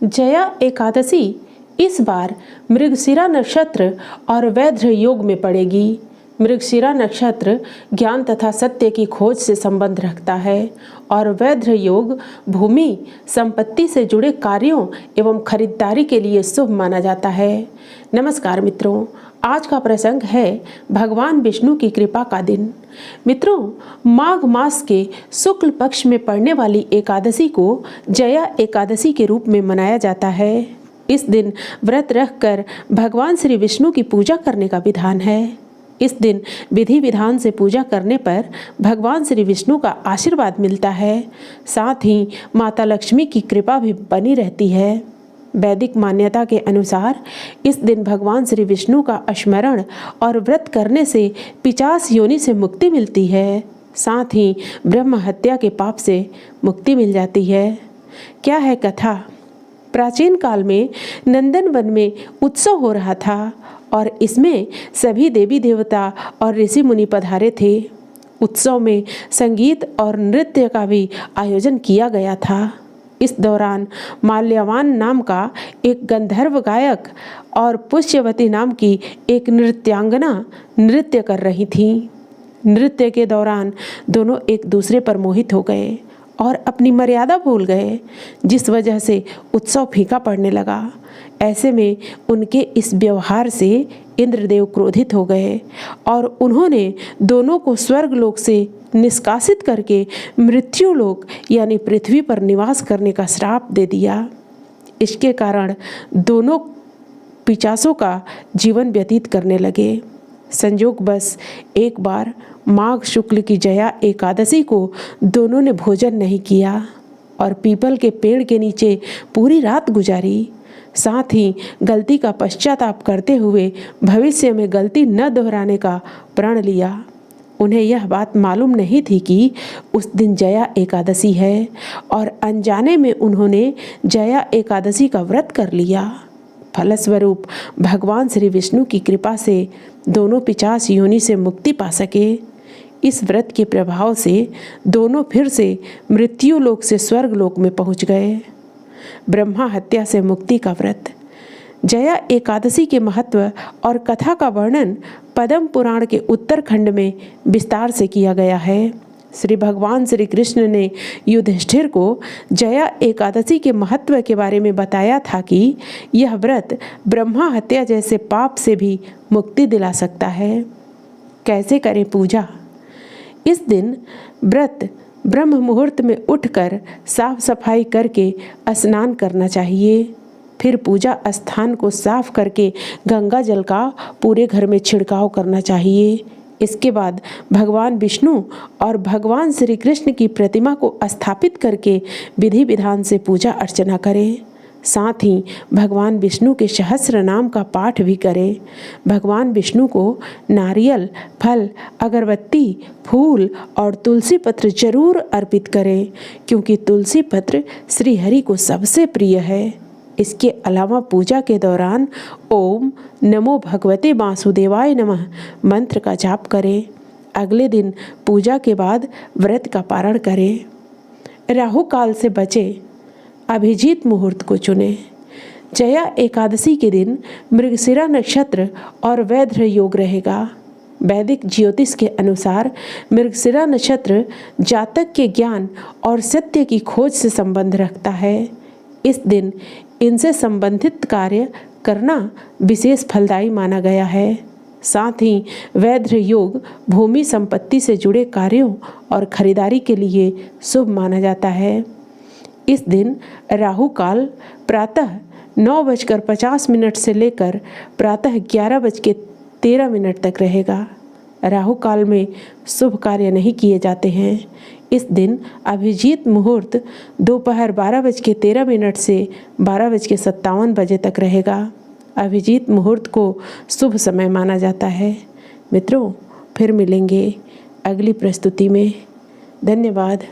जया एकादशी इस बार मृगशिरा नक्षत्र और वैध योग में पड़ेगी। मृगशिरा नक्षत्र ज्ञान तथा सत्य की खोज से संबंध रखता है और वैध योग भूमि संपत्ति से जुड़े कार्यों एवं खरीदारी के लिए शुभ माना जाता है। नमस्कार मित्रों, आज का प्रसंग है भगवान विष्णु की कृपा का दिन। मित्रों, माघ मास के शुक्ल पक्ष में पड़ने वाली एकादशी को जया एकादशी के रूप में मनाया जाता है। इस दिन व्रत रखकर भगवान श्री विष्णु की पूजा करने का विधान है। इस दिन विधि विधान से पूजा करने पर भगवान श्री विष्णु का आशीर्वाद मिलता है, साथ ही माता लक्ष्मी की कृपा भी बनी रहती है। वैदिक मान्यता के अनुसार इस दिन भगवान श्री विष्णु का स्मरण और व्रत करने से 50 योनि से मुक्ति मिलती है, साथ ही ब्रह्म हत्या के पाप से मुक्ति मिल जाती है। क्या है कथा? प्राचीन काल में नंदन वन में उत्सव हो रहा था और इसमें सभी देवी देवता और ऋषि मुनि पधारे थे। उत्सव में संगीत और नृत्य का भी आयोजन किया गया था। इस दौरान माल्यवान नाम का एक गंधर्व गायक और पुष्यवती नाम की एक नृत्यांगना नृत्य कर रही थीं। नृत्य के दौरान दोनों एक दूसरे पर मोहित हो गए और अपनी मर्यादा भूल गए, जिस वजह से उत्सव फीका पड़ने लगा। ऐसे में उनके इस व्यवहार से इंद्रदेव क्रोधित हो गए और उन्होंने दोनों को स्वर्गलोक से निष्कासित करके मृत्युलोक यानी पृथ्वी पर निवास करने का श्राप दे दिया। इसके कारण दोनों पिशाचों का जीवन व्यतीत करने लगे। संयोगवश एक बार माघ शुक्ल की जया एकादशी को दोनों ने भोजन नहीं किया और पीपल के पेड़ के नीचे पूरी रात गुजारी। साथ ही गलती का पश्चाताप करते हुए भविष्य में गलती न दोहराने का प्रण लिया। उन्हें यह बात मालूम नहीं थी कि उस दिन जया एकादशी है और अनजाने में उन्होंने जया एकादशी का व्रत कर लिया। फलस्वरूप भगवान श्री विष्णु की कृपा से दोनों 50 योनि से मुक्ति पा सके। इस व्रत के प्रभाव से दोनों फिर से मृत्यु लोक से स्वर्ग लोक में पहुंच गए। ब्रह्मा हत्या से मुक्ति का व्रत। जया एकादशी के महत्व और कथा का वर्णन पद्म पुराण के उत्तरखंड में विस्तार से किया गया है। श्री भगवान श्री कृष्ण ने युधिष्ठिर को जया एकादशी के महत्व के बारे में बताया था कि यह व्रत ब्रह्मा हत्या जैसे पाप से भी मुक्ति दिला सकता है। कैसे करें पूजा? इस दिन व्रत ब्रह्म मुहूर्त में उठकर साफ सफाई करके स्नान करना चाहिए। फिर पूजा स्थान को साफ करके गंगा जल का पूरे घर में छिड़काव करना चाहिए। इसके बाद भगवान विष्णु और भगवान श्री कृष्ण की प्रतिमा को स्थापित करके विधि विधान से पूजा अर्चना करें। साथ ही भगवान विष्णु के सहस्र नाम का पाठ भी करें। भगवान विष्णु को नारियल, फल, अगरबत्ती, फूल और तुलसी पत्र जरूर अर्पित करें, क्योंकि तुलसी पत्र श्री हरि को सबसे प्रिय है। इसके अलावा पूजा के दौरान ओम नमो भगवते वासुदेवाय नमः मंत्र का जाप करें। अगले दिन पूजा के बाद व्रत का पारण करें। राहु काल से बचें। अभिजीत मुहूर्त को चुनें। जया एकादशी के दिन मृगशिरा नक्षत्र और वैध योग रहेगा। वैदिक ज्योतिष के अनुसार मृगशिरा नक्षत्र जातक के ज्ञान और सत्य की खोज से संबंध रखता है। इस दिन इनसे संबंधित कार्य करना विशेष फलदायी माना गया है। साथ ही वैध योग भूमि संपत्ति से जुड़े कार्यों और खरीदारी के लिए शुभ माना जाता है। इस दिन राहु काल प्रातः 9:50 से लेकर प्रातः 11:13 तक रहेगा। राहु काल में शुभ कार्य नहीं किए जाते हैं। इस दिन अभिजीत मुहूर्त दोपहर 12:13 से 12:57 बजे तक रहेगा। अभिजीत मुहूर्त को शुभ समय माना जाता है। मित्रों, फिर मिलेंगे अगली प्रस्तुति में। धन्यवाद।